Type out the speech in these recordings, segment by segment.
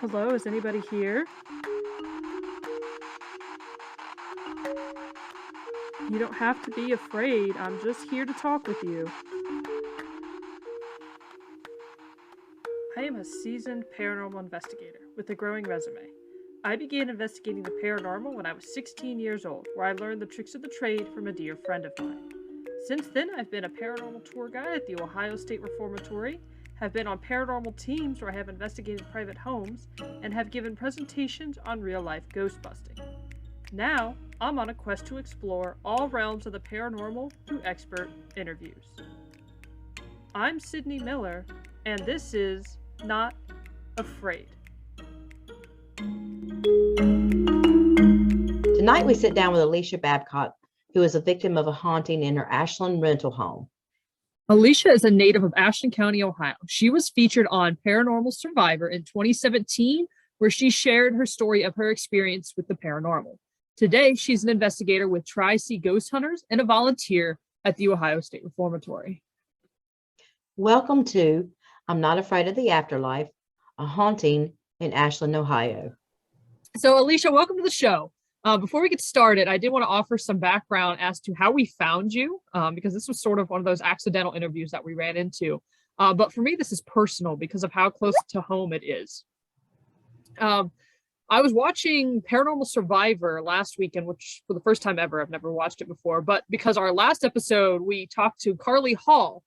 Hello, is anybody here? You don't have to be afraid. I'm just here to talk with you. I am a seasoned paranormal investigator with a growing resume. I began investigating the paranormal when I was 16 years old, where I learned the tricks of the trade from a dear friend of mine. Since then, I've been a paranormal tour guide at the Ohio State Reformatory, have been on paranormal teams where I have investigated private homes, and have given presentations on real-life ghost busting. Now, I'm on a quest to explore all realms of the paranormal through expert interviews. I'm Sydney Miller, and this is Not Afraid. Tonight we sit down with Alicia Babcock, who is a victim of a haunting in her Ashland rental home. Alicia is a native of Ashland County, Ohio. She was featured on Paranormal Survivor in 2017, where she shared her story of her experience with the paranormal. Today, she's an investigator with Tri-C Ghost Hunters and a volunteer at the Ohio State Reformatory. Welcome to I'm Not Afraid of the Afterlife, a haunting in Ashland, Ohio. So, Alicia, welcome to the show. Before we get started, I did want to offer some background as to how we found you, because this was sort of one of those accidental interviews that we ran into. But for me, this is personal because of how close to home it is. I was watching Paranormal Survivor last weekend, which for the first time ever, I've never watched it before, but because our last episode, we talked to Carly Hall,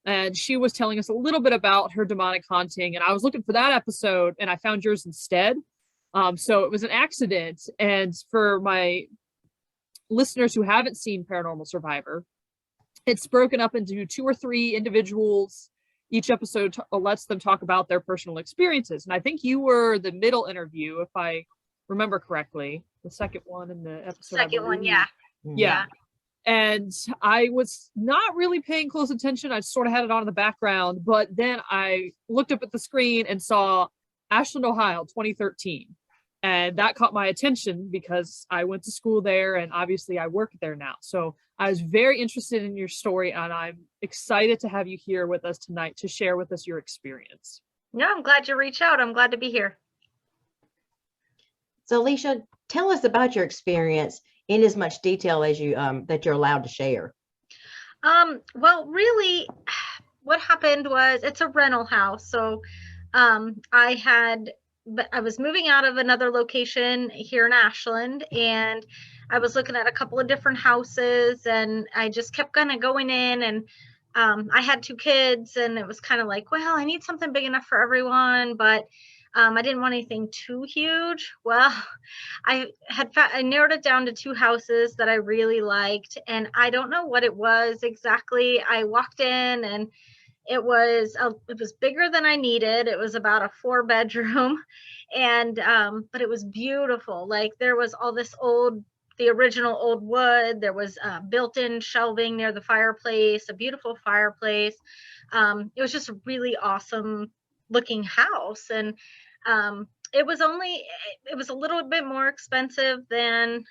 and she was telling us a little bit about her demonic haunting, and I was looking for that episode, and I found yours instead. So it was an accident. And for my listeners who haven't seen Paranormal Survivor, it's broken up into 2 or 3 individuals. Each episode lets them talk about their personal experiences. And I think you were the middle interview, if I remember correctly, the second one in the episode. Second one, yeah. Yeah. And I was not really paying close attention. I sort of had it on in the background, but then I looked up at the screen and saw Ashland, Ohio, 2013. And that caught my attention because I went to school there and obviously I work there now. So I was very interested in your story, and I'm excited to have you here with us tonight to share with us your experience. No, I'm glad you reached out. I'm glad to be here. So, Alicia, tell us about your experience in as much detail as you that you're allowed to share. Well, really, what happened was it's a rental house. So I was moving out of another location here in Ashland, and I was looking at a couple of different houses, and I just kept kind of going in, and I had 2 kids, and it was kind of like, well, I need something big enough for everyone, but I didn't want anything too huge. Well, I narrowed it down to 2 houses that I really liked, and I don't know what it was exactly. I walked in, and it was bigger than I needed. It was about a 4-bedroom, and but it was beautiful. Like, there was all this the original old wood. There was built-in shelving near the fireplace, a beautiful fireplace. It was just a really awesome looking house, and it was a little bit more expensive than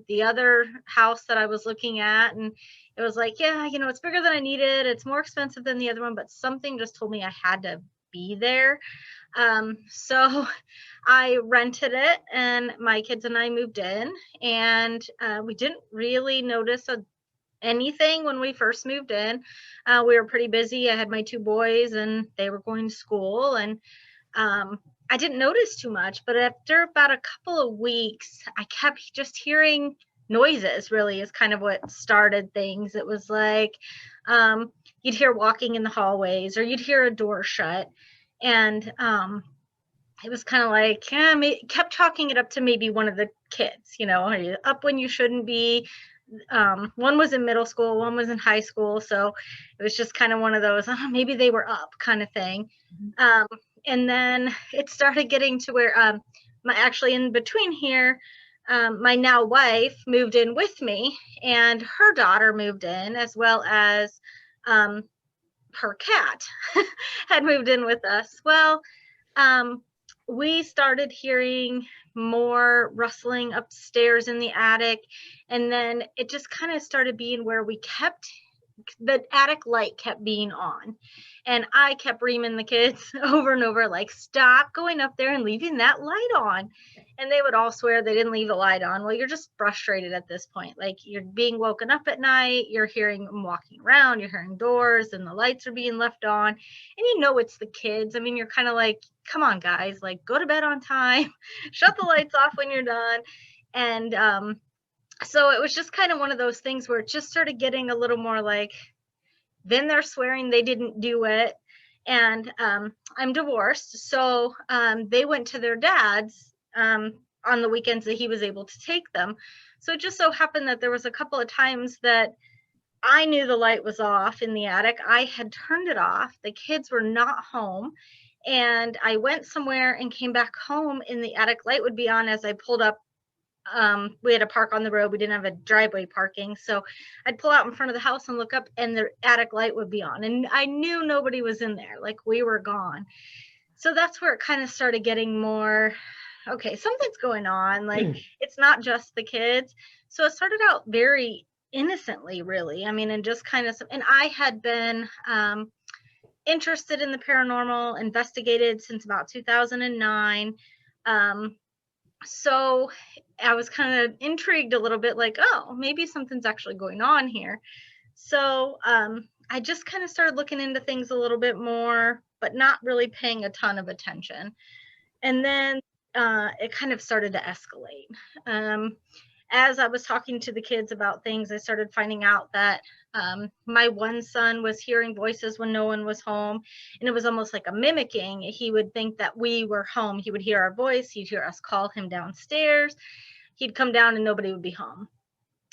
the other house that I was looking at. And it was like, yeah, it's bigger than I needed. It's more expensive than the other one, but something just told me I had to be there. So I rented it, and my kids and I moved in, and we didn't really notice anything when we first moved in. We were pretty busy. I had my 2 boys, and they were going to school, and I didn't notice too much. But after about a couple of weeks, I kept just hearing noises. Really is kind of what started things. It was like you'd hear walking in the hallways, or you'd hear a door shut, and it was kind of like, kept chalking it up to maybe one of the kids. Are you up when you shouldn't be? One was in middle school, one was in high school, so it was just kind of one of those, maybe they were up kind of thing. And then it started getting to where actually in between here, my now wife moved in with me, and her daughter moved in, as well as her cat had moved in with us. Well, we started hearing more rustling upstairs in the attic, and then it just kind of started being where we kept the attic light kept being on. And I kept reaming the kids over and over, like, stop going up there and leaving that light on. And they would all swear they didn't leave the light on. Well, you're just frustrated at this point. Like, you're being woken up at night, you're hearing them walking around, you're hearing doors, and the lights are being left on. And you know it's the kids. I mean, you're kind of like, come on, guys, like, go to bed on time, shut the lights off when you're done. And so it was just kind of one of those things where it just started getting a little more like, then they're swearing they didn't do it. And I'm divorced. So they went to their dad's on the weekends that he was able to take them. So it just so happened that there was a couple of times that I knew the light was off in the attic. I had turned it off. The kids were not home. And I went somewhere and came back home, and the attic light would be on as I pulled up. We had to park on the road. We didn't have a driveway parking. So I'd pull out in front of the house and look up, and the attic light would be on. And I knew nobody was in there, like we were gone. So that's where it kind of started getting more, okay, something's going on. Like, it's not just the kids. So it started out very innocently, really. I mean, and just kind of, and I had been interested in the paranormal, investigated since about 2009. So I was kind of intrigued a little bit, like, oh, maybe something's actually going on here. So I just kind of started looking into things a little bit more, but not really paying a ton of attention. And then it kind of started to escalate. As I was talking to the kids about things, I started finding out that my one son was hearing voices when no one was home. And it was almost like a mimicking. He would think that we were home. He would hear our voice. He'd hear us call him downstairs. He'd come down and nobody would be home.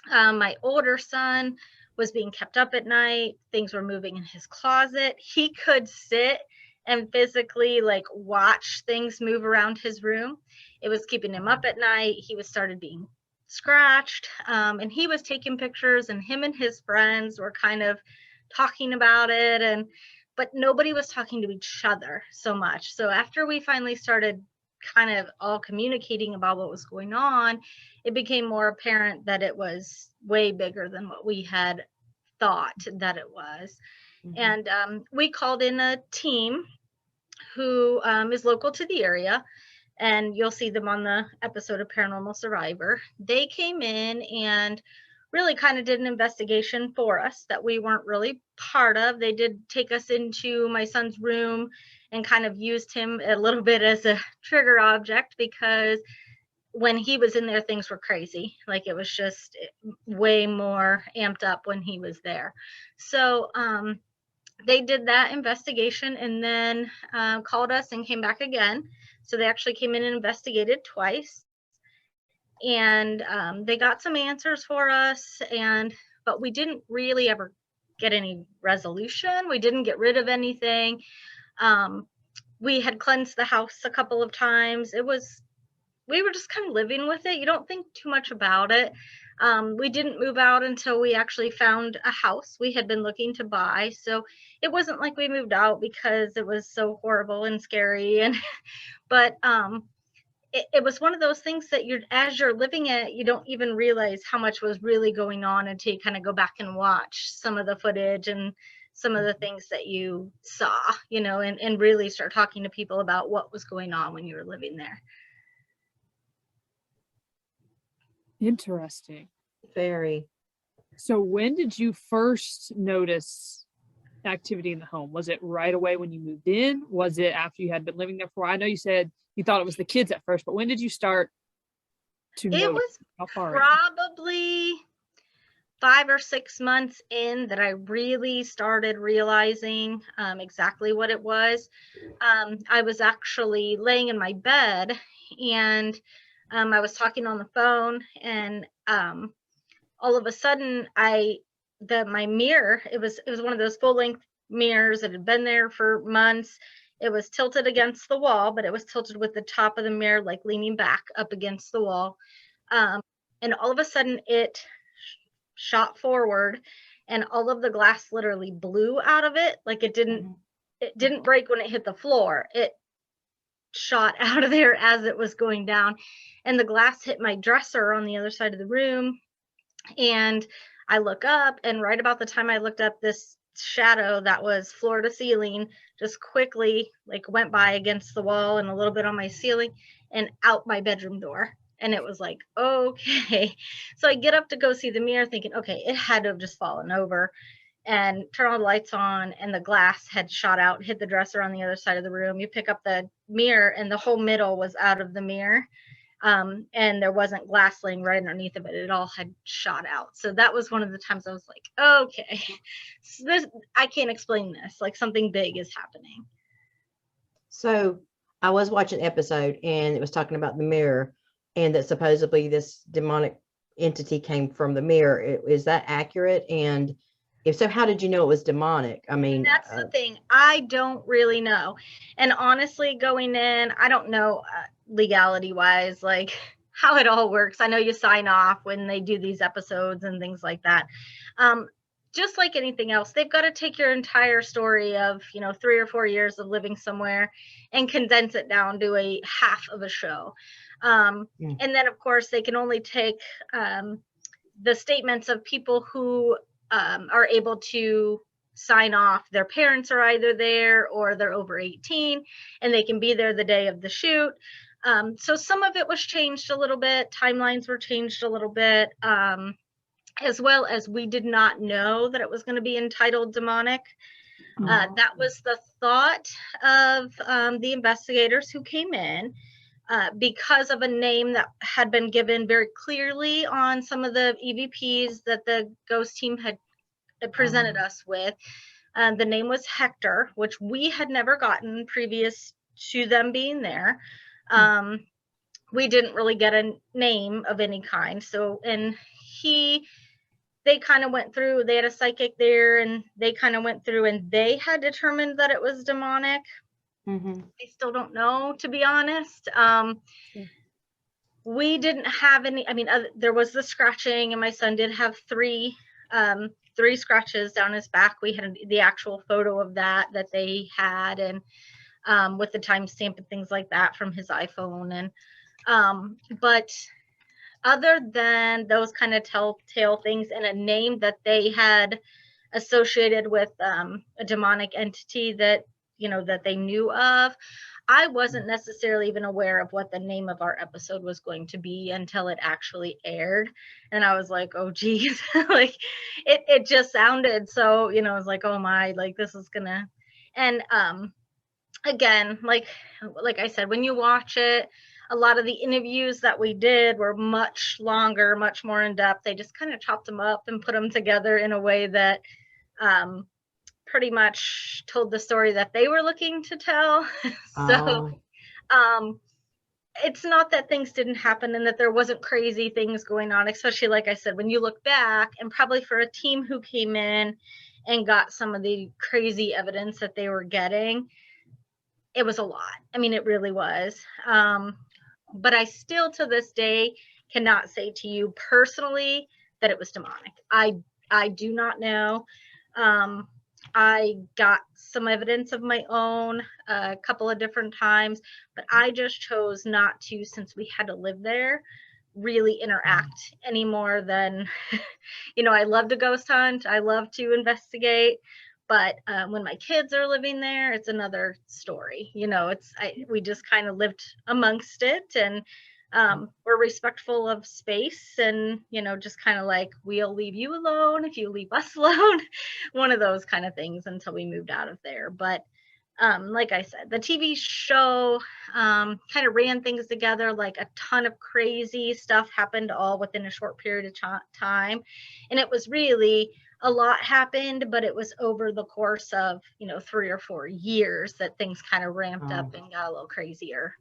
My older son was being kept up at night. Things were moving in his closet. He could sit and physically like watch things move around his room. It was keeping him up at night. He was started being scratched, and he was taking pictures, and him and his friends were kind of talking about it, but nobody was talking to each other so much. So after we finally started kind of all communicating about what was going on, it became more apparent that it was way bigger than what we had thought that it was. And we called in a team who is local to the area, and you'll see them on the episode of Paranormal Survivor. They came in and really kind of did an investigation for us that we weren't really part of. They did take us into my son's room and kind of used him a little bit as a trigger object, because when he was in there, things were crazy. Like, it was just way more amped up when he was there. So they did that investigation and then called us and came back again. So they actually came in and investigated twice, and they got some answers for us, but we didn't really ever get any resolution. We didn't get rid of anything. We had cleansed the house a couple of times. We were just kind of living with it. You don't think too much about it. We didn't move out until we actually found a house we had been looking to buy. So it wasn't like we moved out because it was so horrible and scary. But it was one of those things that as you're living it, you don't even realize how much was really going on until you kind of go back and watch some of the footage and some of the things that you saw, and really start talking to people about what was going on when you were living there. Interesting. Very. So when did you first notice activity in the home? Was it right away when you moved in? Was it after you had been living there for a while? I know you said you thought it was the kids at first, but when did you start to notice? It was how far probably 5 or 6 months in that I really started realizing exactly what it was. I was actually laying in my bed, and I was talking on the phone, and all of a sudden my mirror, it was one of those full-length mirrors that had been there for months. It was tilted against the wall, but it was tilted with the top of the mirror like leaning back up against the wall. And all of a sudden it shot forward, and all of the glass literally blew out of it. Like, it didn't break when it hit the floor. It shot out of there as it was going down, and the glass hit my dresser on the other side of the room. And I look up, and right about the time I looked up, this shadow that was floor to ceiling just quickly like went by against the wall and a little bit on my ceiling and out my bedroom door. And it was like, okay. So I get up to go see the mirror thinking, okay, it had to have just fallen over, and turn all the lights on, and the glass had shot out, hit the dresser on the other side of the room. You pick up the mirror and the whole middle was out of the mirror. And there wasn't glass laying right underneath of it. It all had shot out. So that was one of the times I was like, okay, so this, I can't explain this. Like something big is happening. So I was watching an episode and it was talking about the mirror and that supposedly this demonic entity came from the mirror. Is that accurate? And if so, how did you know it was demonic? I mean, That's the thing. I don't really know. And honestly, going in, I don't know legality wise, like how it all works. I know you sign off when they do these episodes and things like that. Just like anything else, they've got to take your entire story of, 3 or 4 years of living somewhere and condense it down to a half of a show. And then, of course, they can only take the statements of people who are able to sign off. Their parents are either there or they're over 18 and they can be there the day of the shoot. So some of it was changed a little bit. Timelines were changed a little bit, as well as we did not know that it was going to be entitled demonic. That was the thought of the investigators who came in. Because of a name that had been given very clearly on some of the EVPs that the ghost team had presented us with. The name was Hector, which we had never gotten previous to them being there. We didn't really get a name of any kind. So, and they kind of went through, they had a psychic there and they kind of went through and they had determined that it was demonic. I still don't know, to be honest. We didn't have any, there was the scratching and my son did have three scratches down his back. We had the actual photo of that they had, and with the timestamp and things like that from his iPhone. And but other than those kind of telltale things and a name that they had associated with a demonic entity that that they knew of, I wasn't necessarily even aware of what the name of our episode was going to be until it actually aired. And I was like, oh geez, like it just sounded so, I was like, oh my, like this is gonna. And again, like I said, when you watch it, a lot of the interviews that we did were much longer, much more in depth. They just kind of chopped them up and put them together in a way that pretty much told the story that they were looking to tell. So it's not that things didn't happen and that there wasn't crazy things going on, especially like I said, when you look back, and probably for a team who came in and got some of the crazy evidence that they were getting, it was a lot. It really was. But I still to this day cannot say to you personally that it was demonic. I do not know. I got some evidence of my own a couple of different times, but I just chose not to, since we had to live there, really interact any more than, I love to ghost hunt. I love to investigate. But when my kids are living there, it's another story. We just kind of lived amongst it, and we're respectful of space, and just kind of like, we'll leave you alone if you leave us alone, one of those kind of things, until we moved out of there. But like I said, the TV show kind of ran things together. Like a ton of crazy stuff happened all within a short period of time, and it was really, a lot happened, but it was over the course of 3 or 4 years that things kind of ramped up and got a little crazier.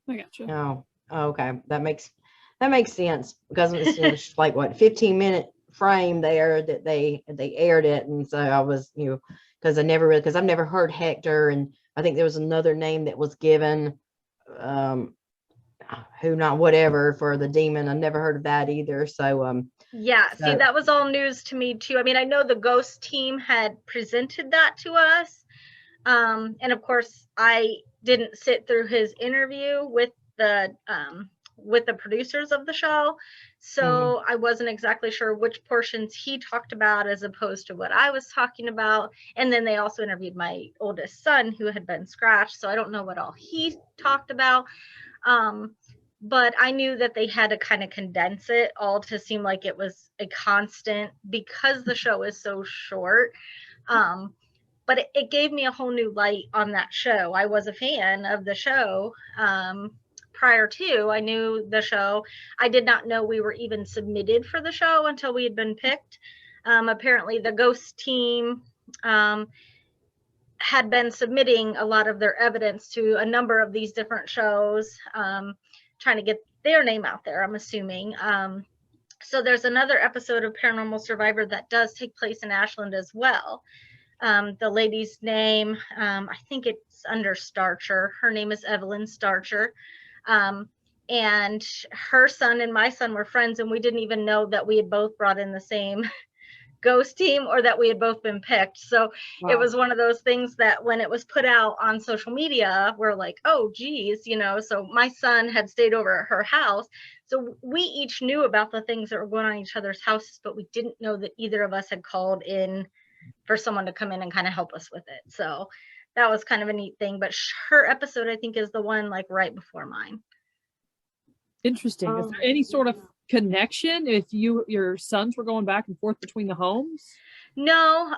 I gotcha. Oh, okay. That makes sense, because it's like what, 15-minute frame there that they aired it. And so I was, because I've never heard Hector, and I think there was another name that was given, who not whatever, for the demon. I never heard of that either. So yeah, see, that was all news to me too. I know the ghost team had presented that to us, and of course I didn't sit through his interview with the with the producers of the show. So I wasn't exactly sure which portions he talked about as opposed to what I was talking about. And then they also interviewed my oldest son who had been scratched. So I don't know what all he talked about. But I knew that they had to kind of condense it all to seem like it was a constant because the show is so short. But it gave me a whole new light on that show. I was a fan of the show. Prior to, I knew the show. I did not know we were even submitted for the show until we had been picked. Apparently the ghost team had been submitting a lot of their evidence to a number of these different shows, trying to get their name out there, I'm assuming. So there's another episode of Paranormal Survivor that does take place in Ashland as well. The lady's name, I think it's under Starcher. Her name is Evelyn Starcher. And her son and my son were friends, and we didn't even know that we had both brought in the same ghost team or that we had both been picked. So It was one of those things that when it was put out on social media, we're like, oh geez, so my son had stayed over at her house. So we each knew about the things that were going on in each other's houses, but we didn't know that either of us had called in for someone to come in and kind of help us with it. So that was kind of a neat thing. But her episode, I think, is the one like right before mine. Interesting. Is there any sort of connection if your sons were going back and forth between the homes? No,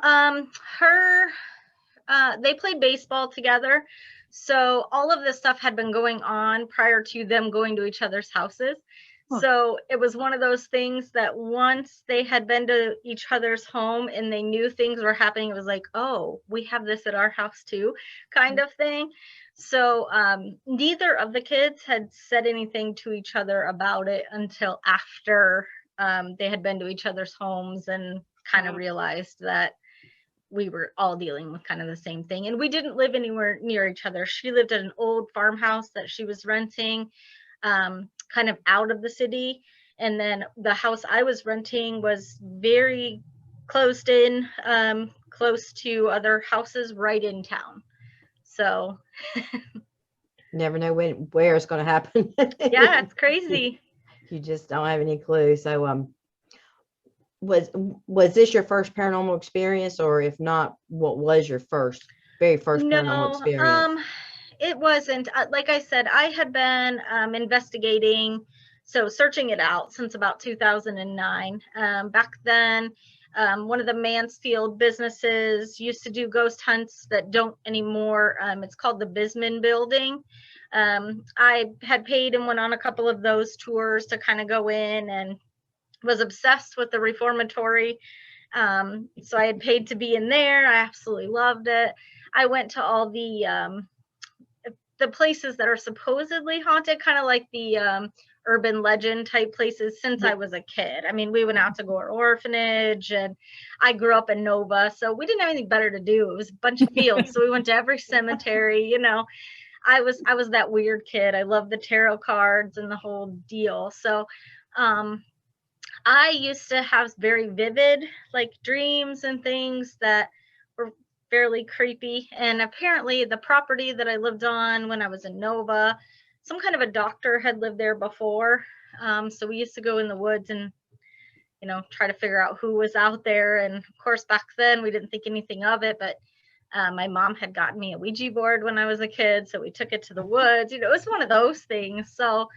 they played baseball together. So all of this stuff had been going on prior to them going to each other's houses. Huh. So it was one of those things that once they had been to each other's home and they knew things were happening, it was like, oh, we have this at our house too, kind of thing. So neither of the kids had said anything to each other about it until after they had been to each other's homes and kind of realized that we were all dealing with kind of the same thing. And we didn't live anywhere near each other. She lived at an old farmhouse that she was renting, kind of out of the city. And then the house I was renting was very closed in, close to other houses right in town. So never know where it's going to happen. Yeah, it's crazy. You just don't have any clue. So was this your first paranormal experience, or if not, what was your very first paranormal experience? It wasn't. Like I said, I had been investigating, so searching it out since about 2009. Back then, one of the Mansfield businesses used to do ghost hunts that don't anymore. It's called the Bisman Building. I had paid and went on a couple of those tours to kind of go in, and was obsessed with the Reformatory. So I had paid to be in there. I absolutely loved it. I went to all the places that are supposedly haunted, kind of like the urban legend type places since I was a kid. I mean, we went out to Gore Orphanage, and I grew up in Nova, so we didn't have anything better to do. It was a bunch of fields. So we went to every cemetery, I was that weird kid. I loved the tarot cards and the whole deal. So I used to have very vivid like dreams and things that were fairly creepy. And apparently the property that I lived on when I was in Nova, some kind of a doctor had lived there before. So we used to go in the woods and, try to figure out who was out there. And of course, back then we didn't think anything of it, but my mom had gotten me a Ouija board when I was a kid. So we took it to the woods. It was one of those things. So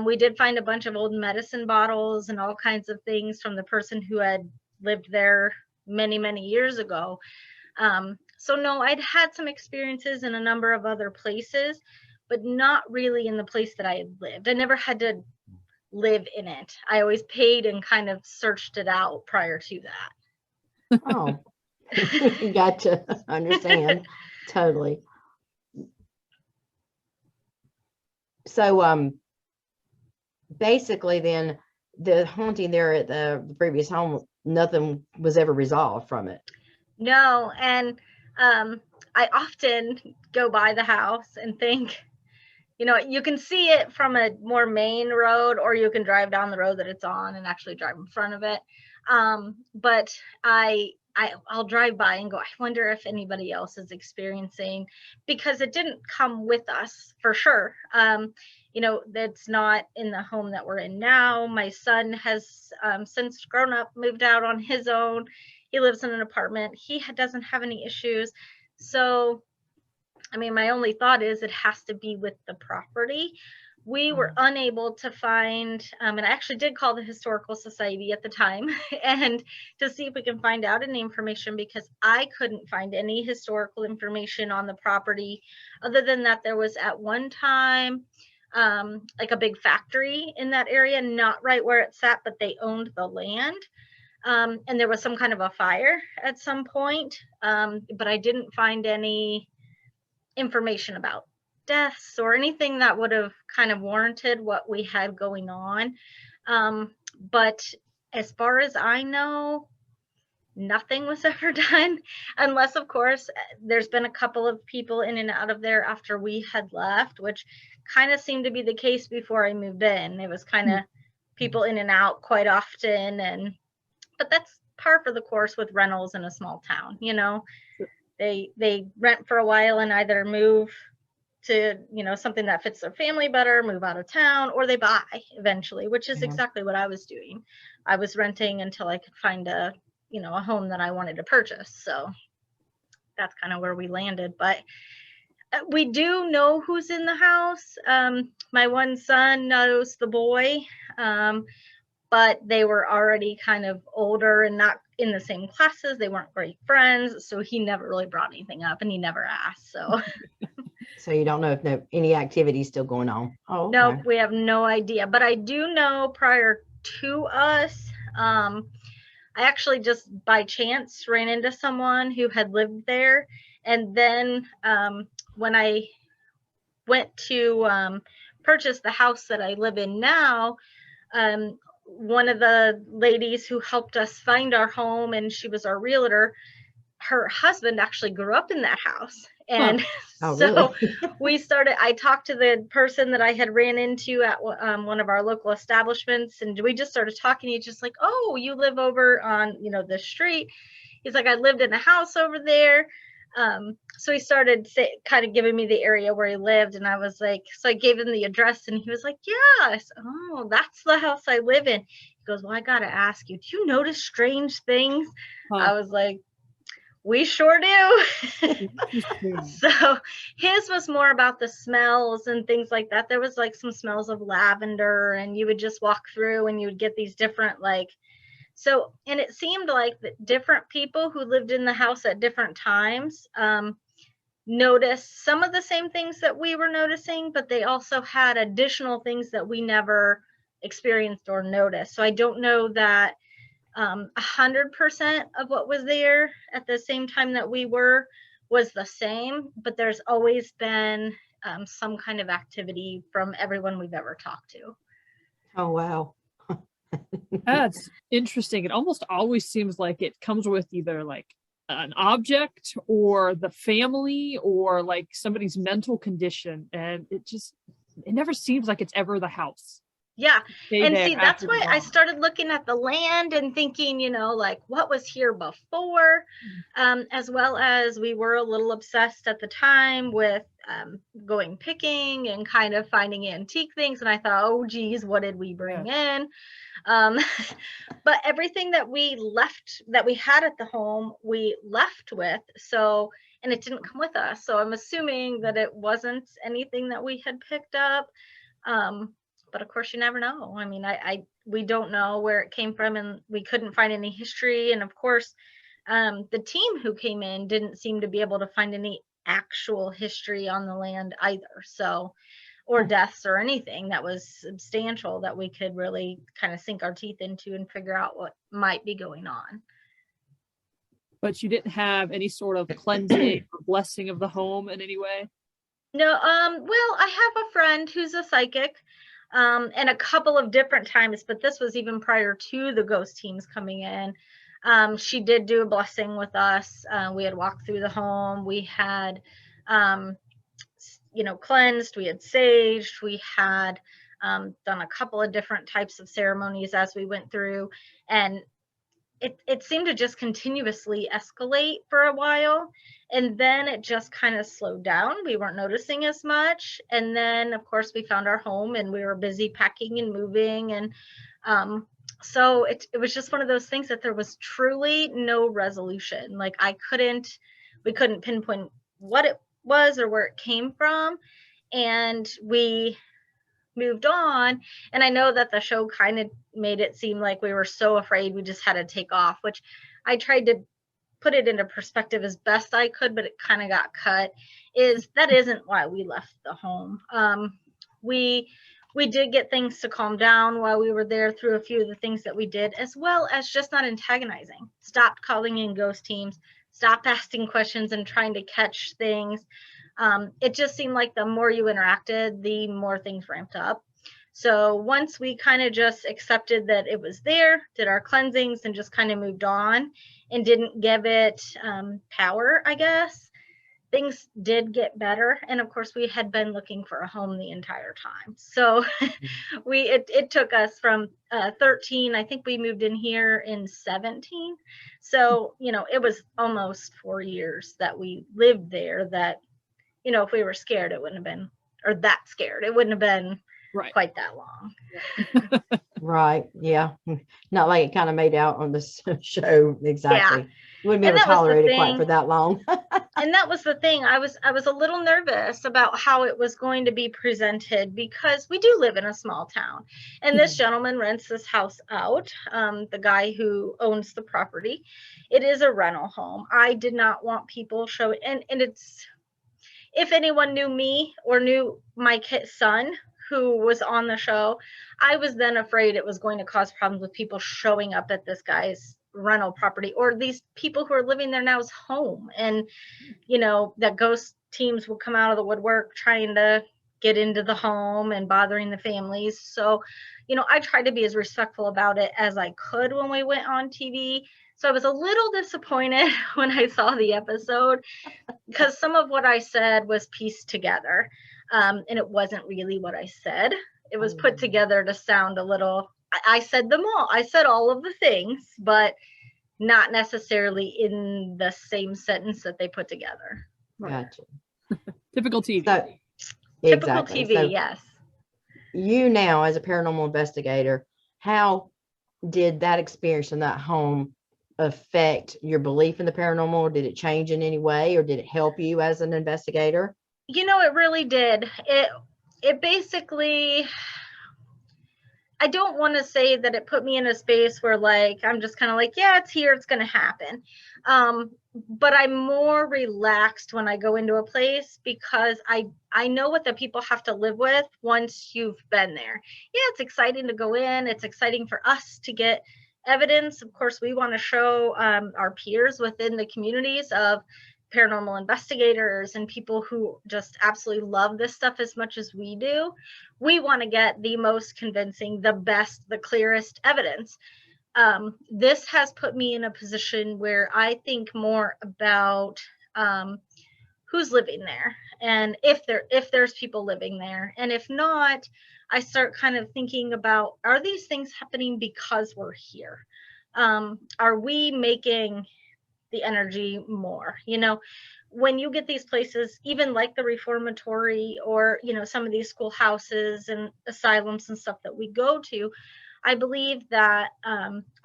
we did find a bunch of old medicine bottles and all kinds of things from the person who had lived there many, many years ago. So no, I'd had some experiences in a number of other places, but not really in the place that I had lived. I never had to live in it. I always paid and kind of searched it out prior to that. Oh, gotcha. Understand. Totally. So, basically then the haunting there at the previous home, nothing was ever resolved from it. No. And I often go by the house and think, you can see it from a more main road, or you can drive down the road that it's on and actually drive in front of it. But I'll drive by and go, I wonder if anybody else is experiencing, because it didn't come with us for sure. that's not in the home that we're in now. My son has since grown up, moved out on his own. He lives in an apartment. He doesn't have any issues. So, I mean, my only thought is it has to be with the property. We were unable to find, and I actually did call the Historical Society at the time and to see if we can find out any information, because I couldn't find any historical information on the property other than that there was at one time like a big factory in that area, not right where it sat, but they owned the land. And there was some kind of a fire at some point, but I didn't find any information about deaths or anything that would have kind of warranted what we had going on. But as far as I know, nothing was ever done, unless, of course, there's been a couple of people in and out of there after we had left, which kind of seemed to be the case before I moved in. It was kind of people in and out quite often, but that's par for the course with rentals in a small town. They rent for a while and either move to something that fits their family better, move out of town, or they buy eventually, which is exactly what I was doing. I was renting until I could find a home that I wanted to purchase. So that's kind of where we landed. But we do know who's in the house. My one son knows the boy, but they were already kind of older and not in the same classes. They weren't great friends, so he never really brought anything up, and he never asked. So So you don't know if any activity is still going on? Oh, okay. Nope, we have no idea. But I do know prior to us, I actually just by chance ran into someone who had lived there. And then when I went to purchase the house that I live in now, one of the ladies who helped us find our home, and she was our realtor, her husband actually grew up in that house. And really? I talked to the person that I had ran into at one of our local establishments, and we just started talking. He's just like, oh, you live over on, the street. He's like, I lived in a house over there. So he started kind of giving me the area where he lived. And I was like, so I gave him the address, and he was like, yeah. I said, oh, that's the house I live in. He goes, well, I got to ask you, do you notice strange things? I was like, we sure do. So his was more about the smells and things like that. There was like some smells of lavender, and you would just walk through and you would get these different and it seemed like that different people who lived in the house at different times noticed some of the same things that we were noticing, but they also had additional things that we never experienced or noticed. So I don't know that 100% of what was there at the same time that we was the same, but there's always been some kind of activity from everyone we've ever talked to. Oh, wow. That's interesting. It almost always seems like it comes with either like an object or the family or like somebody's mental condition, and it never seems like it's ever the house. Yeah. And see, that's why I started looking at the land and thinking, like what was here before, as well as we were a little obsessed at the time with going picking and kind of finding antique things. And I thought, oh, geez, what did we bring in? But everything that we had at the home, we left with. So, and it didn't come with us. So I'm assuming that it wasn't anything that we had picked up. But of course, you never know. I mean, we don't know where it came from, and we couldn't find any history. And of course, the team who came in didn't seem to be able to find any actual history on the land either. So, or deaths or anything that was substantial that we could really kind of sink our teeth into and figure out what might be going on. But you didn't have any sort of cleansing or blessing of the home in any way? No, well, I have a friend who's a psychic. And a couple of different times, but this was even prior to the ghost teams coming in. She did do a blessing with us. We had walked through the home. We had, cleansed. We had saged. We had done a couple of different types of ceremonies as we went through. And it seemed to just continuously escalate for a while, and then it just kind of slowed down. We weren't noticing as much, and then of course we found our home and we were busy packing and moving, and so it was just one of those things that there was truly no resolution. Like we couldn't pinpoint what it was or where it came from, and we moved on. And I know that the show kind of made it seem like we were so afraid we just had to take off, which I tried to put it into perspective as best I could, but it kind of got cut. That isn't why we left the home. We did get things to calm down while we were there through a few of the things that we did, as well as just not antagonizing. Stopped calling in ghost teams, stopped asking questions and trying to catch things. It just seemed like the more you interacted, the more things ramped up. So once we kind of just accepted that it was there, did our cleansings, and just kind of moved on and didn't give it power, I guess, things did get better. And of course, we had been looking for a home the entire time. So it took us from 13, I think we moved in here in 17. So, it was almost 4 years that we lived there that, if we were scared, it wouldn't have been, or that scared, it wouldn't have been quite that long. Right. Yeah. Not like it kind of made out on the show. Exactly. Yeah. You wouldn't be able to tolerate it quite for that long. And that was the thing. I was a little nervous about how it was going to be presented, because we do live in a small town, and this gentleman rents this house out. The guy who owns the property, it is a rental home. I did not want people showing, and it's, if anyone knew me or knew my son who was on the show, I was then afraid it was going to cause problems with people showing up at this guy's rental property, or these people who are living there now's home, and that ghost teams will come out of the woodwork trying to get into the home and bothering the families. So I tried to be as respectful about it as I could when we went on TV. So I was a little disappointed when I saw the episode, because some of what I said was pieced together, and it wasn't really what I said. It was put together to sound a little, I said them all. I said all of the things, but not necessarily in the same sentence that they put together. Gotcha. Typical TV. So, Typical exactly. TV, So yes. You now, as a paranormal investigator, how did that experience in that home affect your belief in the paranormal? Did it change in any way, or did it help you as an investigator? It really did. It basically, I don't want to say that it put me in a space where I'm just kind of yeah, it's here, it's going to happen. But I'm more relaxed when I go into a place, because I know what the people have to live with once you've been there. Yeah, it's exciting to go in. It's exciting for us to get evidence. Of course, we want to show our peers within the communities of paranormal investigators and people who just absolutely love this stuff as much as we do. We want to get the most convincing, the best, the clearest evidence. This has put me in a position where I think more about who's living there, and if there's people living there, and if not, I start kind of thinking about, are these things happening because we're here? Are we making the energy more? When you get these places, even like the reformatory, or some of these schoolhouses and asylums and stuff that we go to, I believe that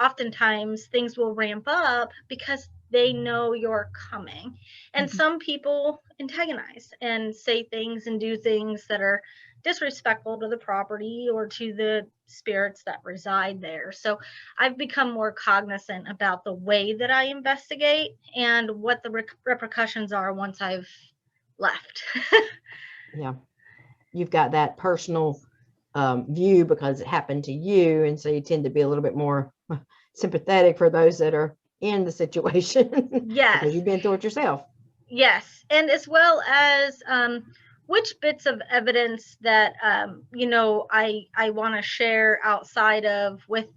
oftentimes things will ramp up because they know you're coming. And some people antagonize and say things and do things that are disrespectful to the property or to the spirits that reside there. So I've become more cognizant about the way that I investigate and what the repercussions are once I've left. Yeah. You've got that personal view because it happened to you, and so you tend to be a little bit more sympathetic for those that are in the situation. Yes. Because you've been through it yourself. Yes. And as well as which bits of evidence that I want to share outside of with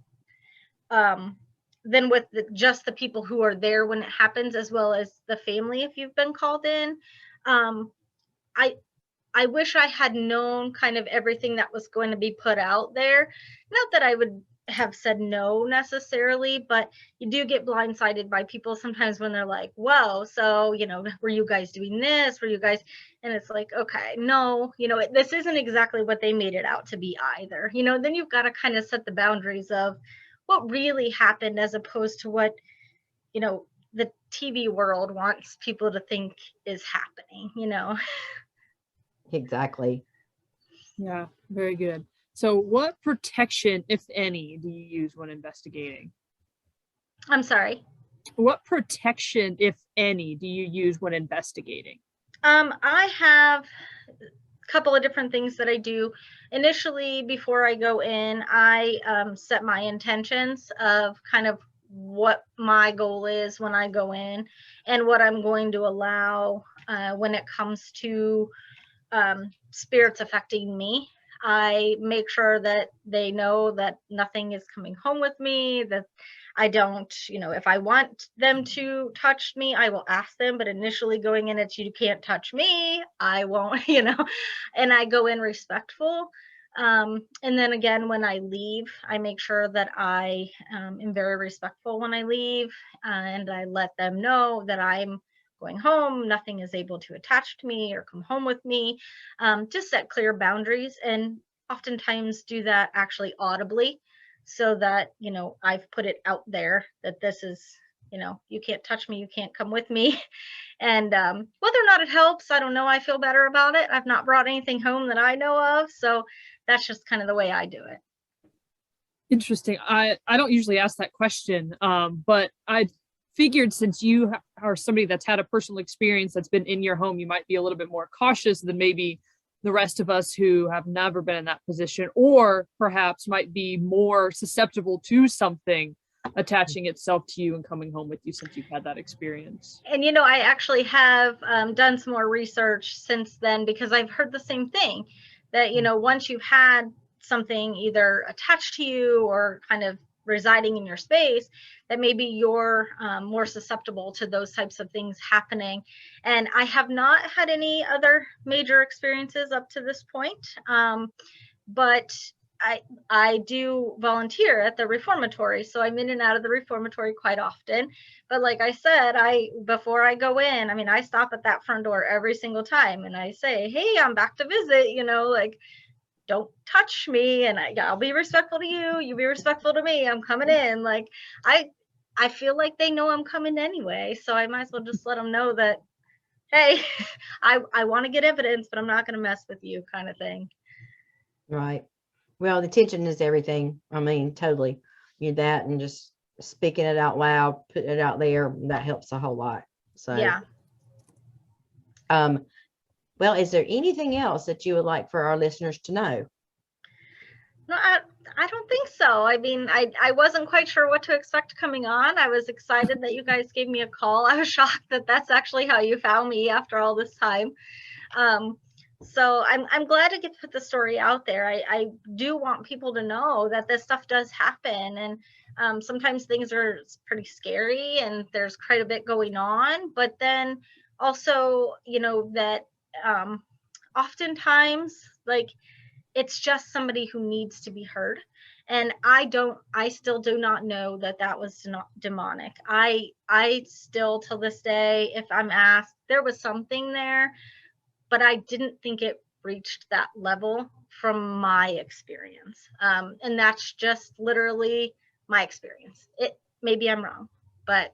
than with just the people who are there when it happens, as well as the family if you've been called in. I wish I had known kind of everything that was going to be put out there. Not that I would have said no necessarily, but you do get blindsided by people sometimes when they're like, whoa, so, were you guys doing this? Were you guys? And it's like, okay, no, this isn't exactly what they made it out to be either. Then you've got to kind of set the boundaries of what really happened as opposed to what, the TV world wants people to think is happening. Exactly. Yeah, very good. So what protection, if any, do you use when investigating? I'm sorry. What protection, if any, do you use when investigating? I have a couple of different things that I do. Initially, before I go in, I set my intentions of kind of what my goal is when I go in and what I'm going to allow when it comes to spirits affecting me. I make sure that they know that nothing is coming home with me, that I don't, if I want them to touch me, I will ask them, but initially going in, it's you can't touch me. I won't, and I go in respectful. And then again, when I leave, I make sure that I am very respectful when I leave, and I let them know that I'm going home. Nothing is able to attach to me or come home with me. Just set clear boundaries, and oftentimes do that actually audibly, so that I've put it out there that this is, you can't touch me, you can't come with me. And whether or not it helps, I don't know. I feel better about it. I've not brought anything home that I know of, so that's just kind of the way I do it. Interesting. I don't usually ask that question, but I figured since you are somebody that's had a personal experience that's been in your home, you might be a little bit more cautious than maybe the rest of us who have never been in that position, or perhaps might be more susceptible to something attaching itself to you and coming home with you since you've had that experience. And I actually have done some more research since then, because I've heard the same thing, that once you've had something either attached to you or kind of residing in your space, that maybe you're more susceptible to those types of things happening. And I have not had any other major experiences up to this point, but I do volunteer at the reformatory, so I'm in and out of the reformatory quite often. But like I said, before I go in, I stop at that front door every single time and I say, hey, I'm back to visit, like, don't touch me, and I'll be respectful to you, you be respectful to me, I'm coming in. Like, I feel like they know I'm coming anyway, so I might as well just let them know that, hey, I want to get evidence, but I'm not going to mess with you, kind of thing. Right. Well, the tension is everything. Totally. That, and just speaking it out loud, putting it out there, that helps a whole lot. So yeah. Well, is there anything else that you would like for our listeners to know? No, I don't think so. I wasn't quite sure what to expect coming on. I was excited that you guys gave me a call. I was shocked that that's actually how you found me after all this time. So I'm glad to get to put the story out there. I do want people to know that this stuff does happen, and sometimes things are pretty scary and there's quite a bit going on, but then also, that oftentimes, like, it's just somebody who needs to be heard. And I still do not know that was not demonic. I still, till this day, if I'm asked, there was something there, but I didn't think it reached that level from my experience. And that's just literally my experience. Maybe I'm wrong, but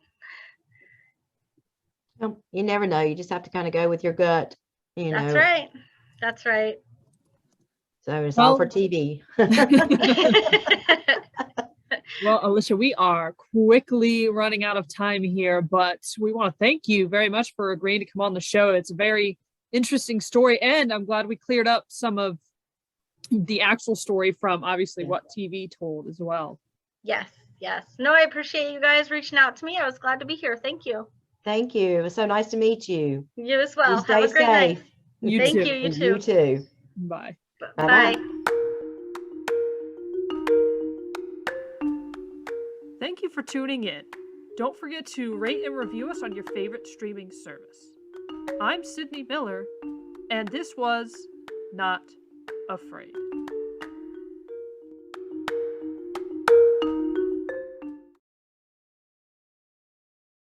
you never know. You just have to kind of go with your gut. That's right. That's right. So it's all for TV. Well, Alicia, we are quickly running out of time here, but we want to thank you very much for agreeing to come on the show. It's a very interesting story, and I'm glad we cleared up some of the actual story from obviously what TV told as well. Yes. No, I appreciate you guys reaching out to me. I was glad to be here. Thank you. Thank you. It was so nice to meet you. You as well. You stay Have a great safe. night. You too. You too. You too. Bye. Bye. Thank you for tuning in. Don't forget to rate and review us on your favorite streaming service. I'm Sydney Miller, and this was Not Afraid.